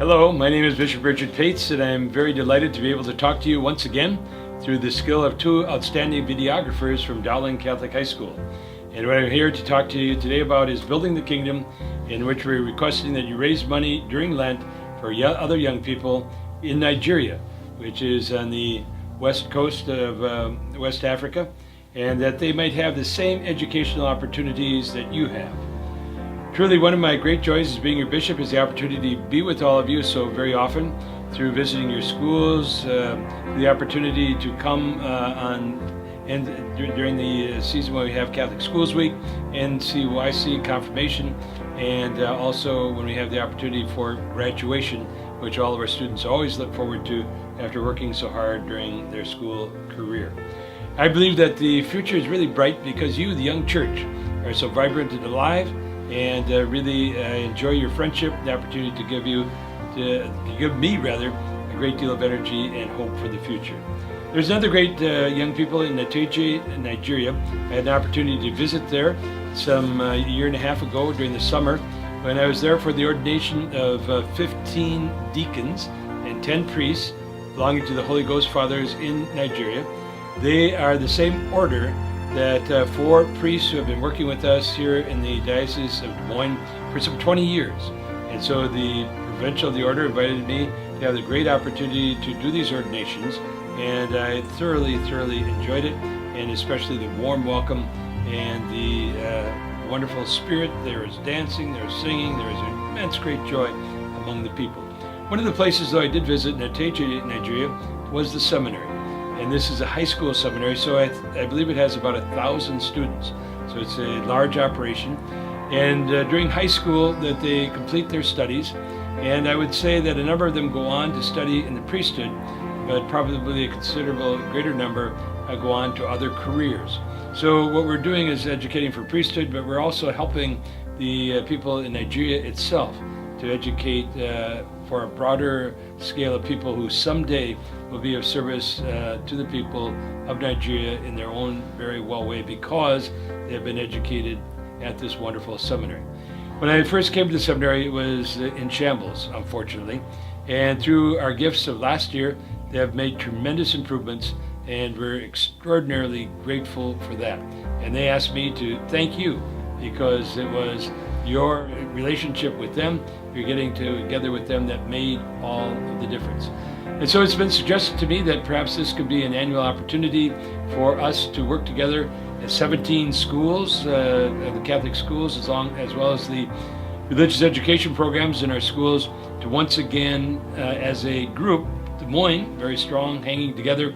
Hello, my name is Bishop Richard Pates, and I'm very delighted to be able to talk to you once again through the skill of two outstanding videographers from Dowling Catholic High School. And what I'm here to talk to you today about is Building the Kingdom, in which we're requesting that you raise money during Lent for other young people in Nigeria, which is on the west coast of West Africa, and that they might have the same educational opportunities that you have. Truly, one of my great joys as being your bishop is the opportunity to be with all of you so very often through visiting your schools, the opportunity to come during the season when we have Catholic Schools Week, NCYC confirmation, and also when we have the opportunity for graduation, which all of our students always look forward to after working so hard during their school career. I believe that the future is really bright because you, the young church, are so vibrant and alive, and really enjoy your friendship, the opportunity to give me a great deal of energy and hope for the future. There's another great young people in Nteje, Nigeria. I had an opportunity to visit there some year and a half ago during the summer when I was there for the ordination of 15 deacons and 10 priests belonging to the Holy Ghost Fathers in Nigeria. They are the same order that 4 priests who have been working with us here in the Diocese of Des Moines for some 20 years. And so the Provincial of the Order invited me to have the great opportunity to do these ordinations, and I thoroughly enjoyed it, and especially the warm welcome and the wonderful spirit. There is dancing, there is singing, there is immense great joy among the people. One of the places, though, I did visit in Nteje, Nigeria, was the seminary. And this is a high school seminary, so I believe it has about 1,000 students. So it's a large operation. And during high school that they complete their studies, and I would say that a number of them go on to study in the priesthood, but probably a considerable greater number go on to other careers. So what we're doing is educating for priesthood, but we're also helping the people in Nigeria itself to educate for a broader scale of people who someday will be of service to the people of Nigeria in their own very well way because they have been educated at this wonderful seminary. When I first came to the seminary, it was in shambles, unfortunately, and through our gifts of last year, they have made tremendous improvements, and we're extraordinarily grateful for that. And they asked me to thank you because it was your relationship with them, you're getting together with them, that made all of the difference. And so it's been suggested to me that perhaps this could be an annual opportunity for us to work together at 17 schools, the Catholic schools, as well as the religious education programs in our schools, to once again, as a group, Des Moines, very strong, hanging together,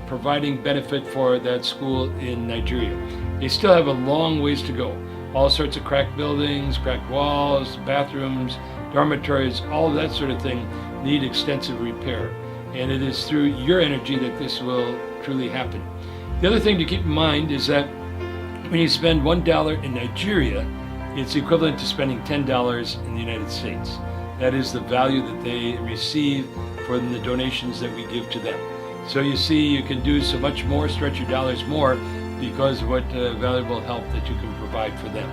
providing benefit for that school in Nigeria. They still have a long ways to go. All sorts of cracked buildings, cracked walls, bathrooms, dormitories, all of that sort of thing need extensive repair. And it is through your energy that this will truly happen. The other thing to keep in mind is that when you spend $1 in Nigeria, it's equivalent to spending $10 in the United States. That is the value that they receive from the donations that we give to them. So you see, you can do so much more, stretch your dollars more, because of what valuable help that you can provide for them.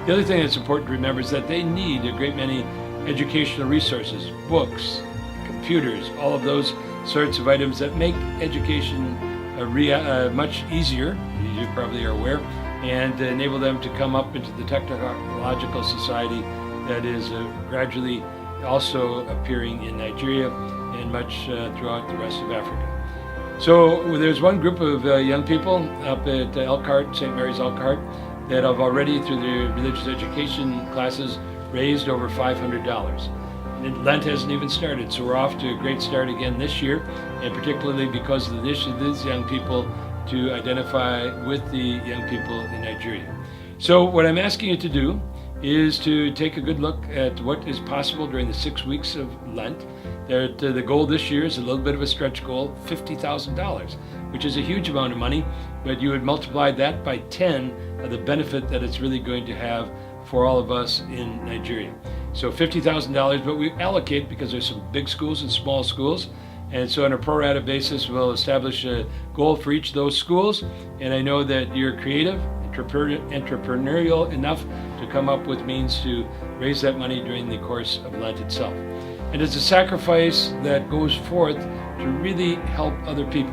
The other thing that's important to remember is that they need a great many educational resources, books, computers, all of those sorts of items that make education much easier, as you probably are aware, and enable them to come up into the technological society that is gradually also appearing in Nigeria and much throughout the rest of Africa. So there's one group of young people up at Elkhart, St. Mary's Elkhart, that have already, through the religious education classes, raised over $500. And Lent hasn't even started, so we're off to a great start again this year, and particularly because of the initiative of these young people to identify with the young people in Nigeria. So what I'm asking you to do is to take a good look at what is possible during the 6 weeks of Lent. The goal this year is a little bit of a stretch goal, $50,000, which is a huge amount of money, but you would multiply that by 10 of the benefit that it's really going to have for all of us in Nigeria. So $50,000, but we allocate, because there's some big schools and small schools, and so on a pro rata basis, we'll establish a goal for each of those schools, and I know that you're creative, entrepreneurial enough to come up with means to raise that money during the course of Lent itself. And it's a sacrifice that goes forth to really help other people.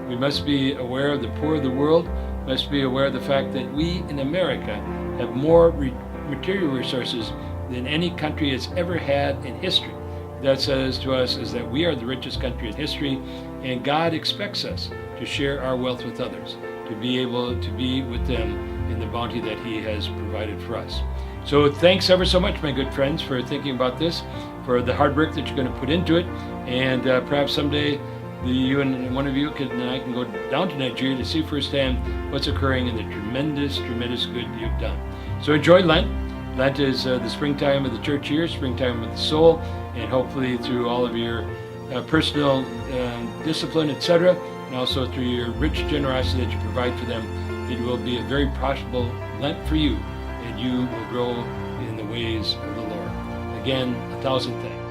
We must be aware of the poor of the world, must be aware of the fact that we in America have more material resources than any country has ever had in history. That says to us is that we are the richest country in history, and God expects us to share our wealth with others, to be able to be with them in the bounty that He has provided for us. So thanks ever so much, my good friends, for thinking about this, for the hard work that you're going to put into it, and perhaps someday you and one of you and I can go down to Nigeria to see firsthand what's occurring in the tremendous good you've done. So enjoy Lent. Lent is the springtime of the church year, springtime of the soul, and hopefully through all of your personal discipline, etc., and also through your rich generosity that you provide for them, it will be a very profitable Lent for you, and you will grow in the ways of the Lord. Again, 1,000 thanks.